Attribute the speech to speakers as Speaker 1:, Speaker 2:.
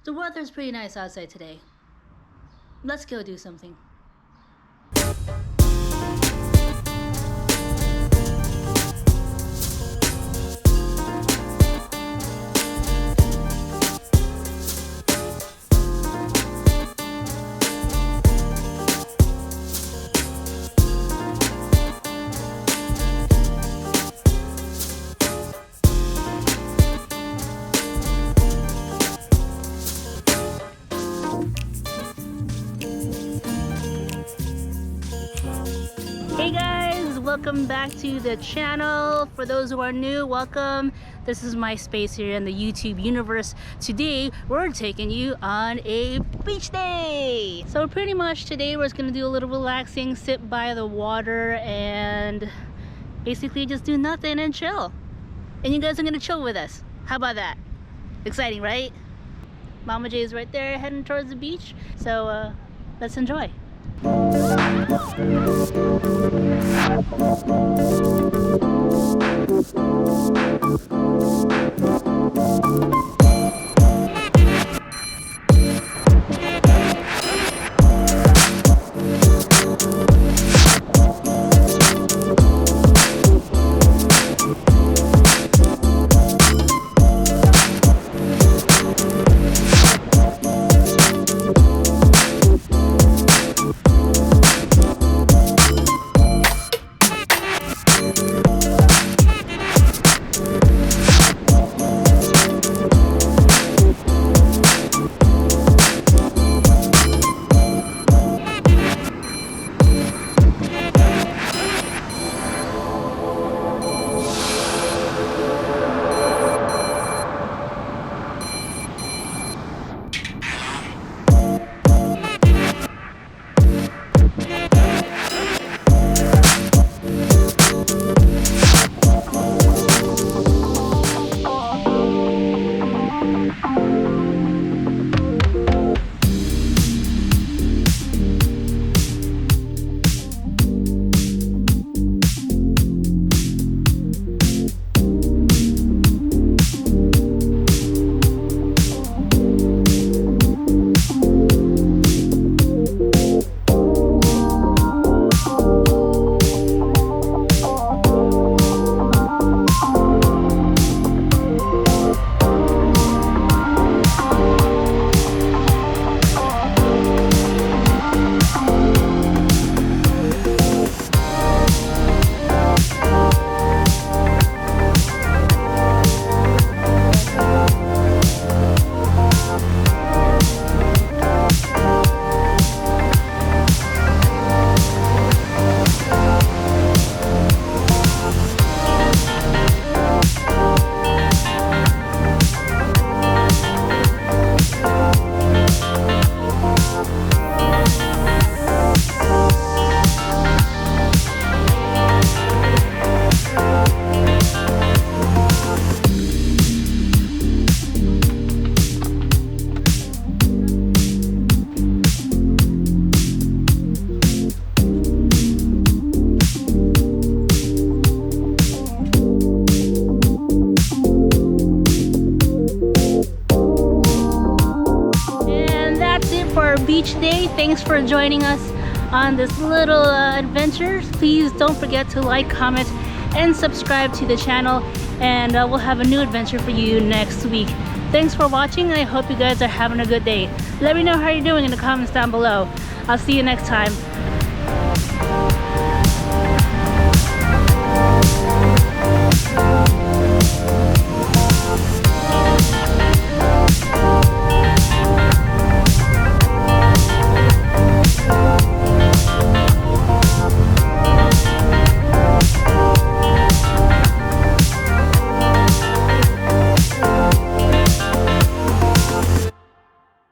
Speaker 1: The weather's pretty nice outside today. Let's go do something. Hey guys, welcome back to the channel. For those who are new, welcome. This is my space here in the YouTube universe. Today we're taking you on a beach day. So pretty much today we're just gonna do a little relaxing, sit by the water and basically just do nothing and chill. And you guys are gonna chill with us. How about that? Exciting, right? Mama J is right there heading towards the beach. So let's enjoy. Beach day. Thanks for joining us on this little adventure. Please don't forget to like, comment, and subscribe to the channel, and we'll have a new adventure for you next week. Thanks for watching, and I hope you guys are having a good day. Let me know how you're doing in the comments down below. I'll see you next time.